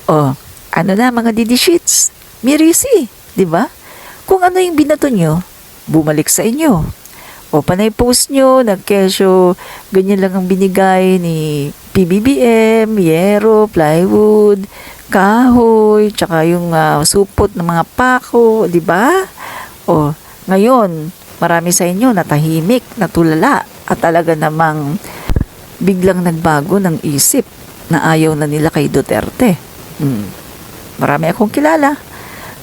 O, ano na mga Didi Sheets? Mirisi, di ba? Kung ano yung binato nyo, bumalik sa inyo. O panay post nyo, nagkesyo, ganyan lang ang binigay ni PBBM, yero, plywood, kahoy, tsaka yung supot ng mga pako, di ba? O, ngayon, marami sa inyo natahimik, natulala, at talaga namang biglang nagbago ng isip na ayaw na nila kay Duterte. Marami akong kilala.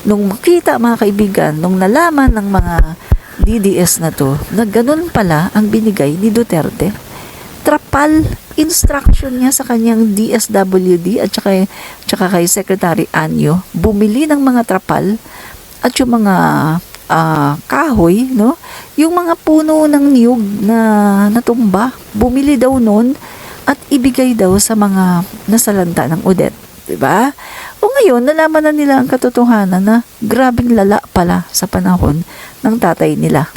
Nung makita mga kaibigan, nung nalaman ng mga DDS na to, na ganun pala ang binigay ni Duterte. Trapal instruction niya sa kanyang DSWD at saka kay Secretary Anyo, bumili ng mga trapal at yung mga kahoy, no? Yung mga puno ng niyog na natumba, bumili daw noon at ibigay daw sa mga nasalanta ng Odette. Diba? O ngayon, nalaman na nila ang katotohanan na grabing lala pala sa panahon ng tatay nila.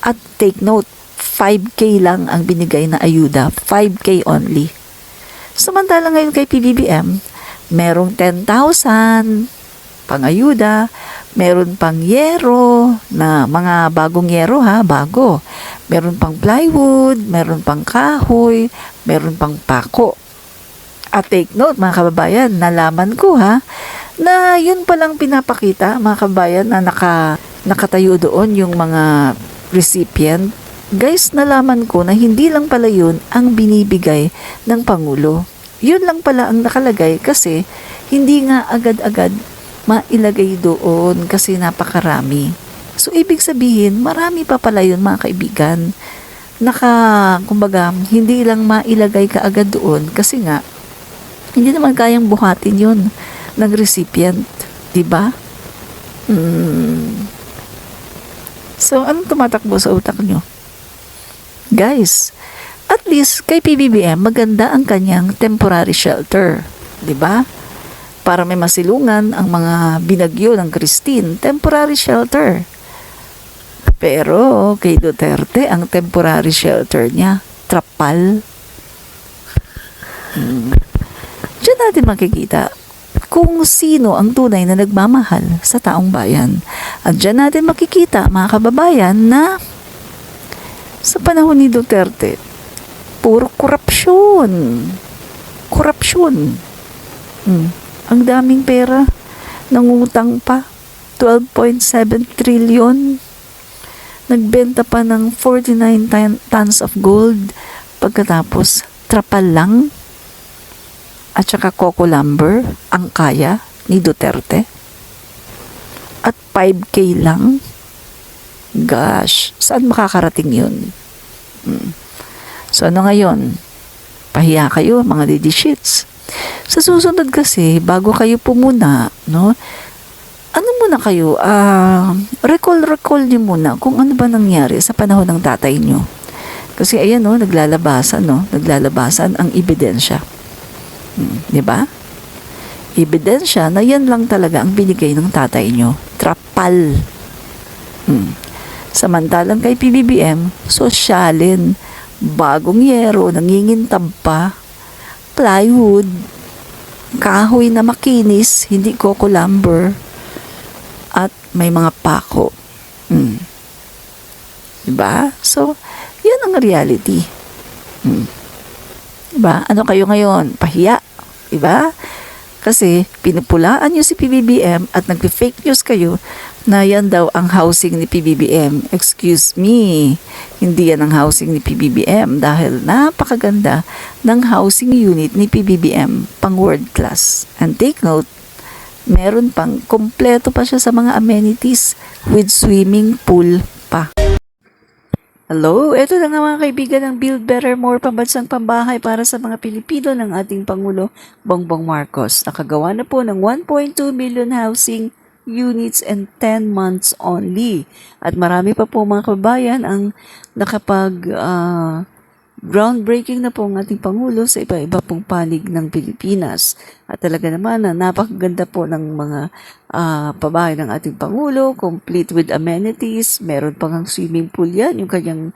At take note, 5K lang ang binigay na ayuda. 5K only. Samantala ngayon kay PBBM, merong 10,000 pang-ayuda, meron pang yero na mga bagong yero ha, bago. Meron pang plywood, meron pang kahoy, meron pang pako. At take note mga kababayan, nalaman ko ha, na yun palang pinapakita mga kababayan na nakatayo doon yung mga recipient. Guys, nalaman ko na hindi lang pala yun ang binibigay ng Pangulo. Yun lang pala ang nakalagay kasi hindi nga agad-agad mailagay doon kasi napakarami. So, ibig sabihin, marami pa pala yun mga kaibigan. Kumbaga, hindi lang mailagay ka agad doon kasi nga, hindi naman kayang buhatin yun ng recipient. Diba? So, anong tumatakbo sa utak nyo? Guys, at least kay PBBM, maganda ang kanyang temporary shelter. Diba? Para may masilungan ang mga binagyo ng Christine, temporary shelter. Pero kay Duterte, ang temporary shelter niya, trapal. Diyan natin makikita kung sino ang tunay na nagmamahal sa taong bayan. At diyan natin makikita, mga kababayan, na sa panahon ni Duterte, puro korupsyon. Korupsyon. Ang daming pera, nangutang pa, 12.7 trillion. Nagbenta pa ng 49 tons of gold, pagkatapos trapal lang. At saka coco lumber ang kaya ni Duterte. At 5K lang. Gosh, saan makakarating yun? So ano ngayon? Pahiya kayo mga Didi Sheets. Sa susunod kasi, bago kayo pumuna, no? Ano muna kayo? Recall niyo muna kung ano ba nangyari sa panahon ng tatay niyo. Kasi ayan no, naglalabasan ang ebidensya. Di ba? Ebidensya na yan lang talaga ang binigay ng tatay nyo. Trapal. Samantalang kay PBBM, sosyalin, bagong yero, nangingintab pa, plywood, kahoy na makinis, hindi coco lumber, at may mga pako. Diba? So, yan ang reality. Diba? Ano kayo ngayon? Pahiya. Diba? Kasi pinupulaan nyo si PBBM at nagpe-fake news kayo na yan daw ang housing ni PBBM. Excuse me, hindi yan ang housing ni PBBM dahil napakaganda ng housing unit ni PBBM, pang world class. And take note, meron pang, kompleto pa siya sa mga amenities with swimming pool pa. Hello, ito na nga mga kaibigan ng Build Better More pambansang pambahay para sa mga Pilipino ng ating Pangulo Bongbong Marcos. Nakagawa na po ng 1.2 million housing units in 10 months only. At marami pa po mga kabayan ang Groundbreaking na po ang ating Pangulo sa iba-iba pong panig ng Pilipinas. At talaga naman na napakaganda po ng mga pabahay ng ating Pangulo, complete with amenities. Meron pang ang swimming pool yan, yung kanyang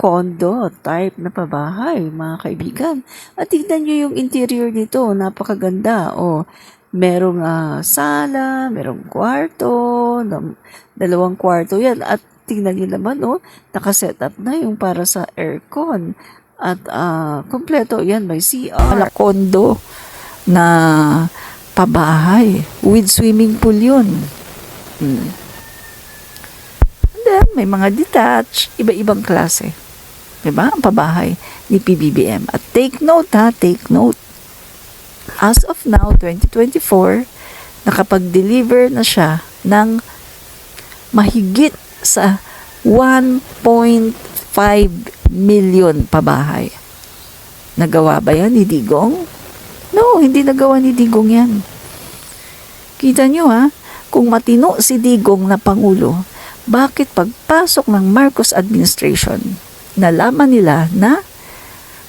condo type na pabahay, mga kaibigan. At tignan nyo yung interior nito, napakaganda. Merong sala, merong kwarto, dalawang kwarto yan. At tingnan nyo naman, nakaset up na yung para sa aircon. At kompleto yan, may CR. Kondo na pabahay with swimming pool yun. And then, may mga detached, iba-ibang klase. Diba? Ang pabahay ni PBBM. At take note, take note. As of now, 2024, nakapag-deliver na siya ng mahigit sa 1.5 million pabahay. Nagawa ba yan ni Digong? No, hindi nagawa ni Digong yan. Kita nyo kung matino si Digong na Pangulo, bakit pagpasok ng Marcos administration, nalaman nila na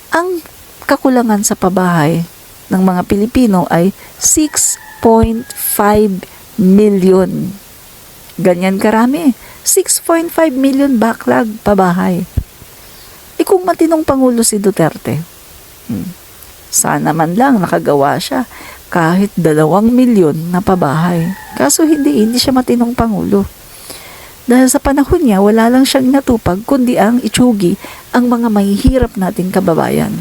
ang kakulangan sa pabahay ng mga Pilipino ay 6.5 million. Ganyan karami. 6.5 million backlog pabahay. Kung matinong Pangulo si Duterte, sana man lang nakagawa siya kahit 2 milyon na pabahay. Kaso hindi siya matinong Pangulo. Dahil sa panahon niya, wala lang siyang natupag kundi ang itsugi ang mga mahihirap nating kababayan.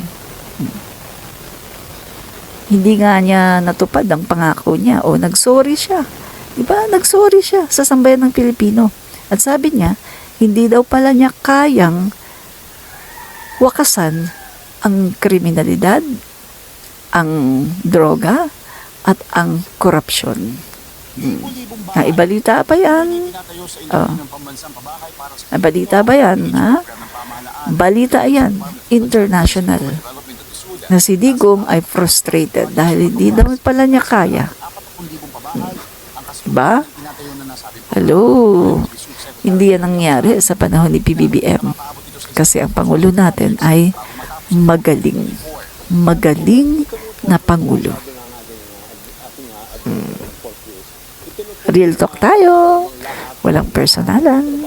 Hindi nga niya natupad ang pangako niya o nagsorry siya. Diba? Nagsorry siya sa sambayan ng Pilipino. At sabi niya, hindi daw pala niya kayang wakasan ang kriminalidad, ang droga, at ang korupsyon. Naibalita ba yan? Naibalita ba yan? Balita yan, international. Na si Digong ay frustrated dahil hindi daw pala niya kaya. Diba? Hello? Hindi yan nangyari sa panahon ni PBBM. Kasi ang Pangulo natin ay magaling. Magaling na Pangulo. Real talk tayo. Walang personalan.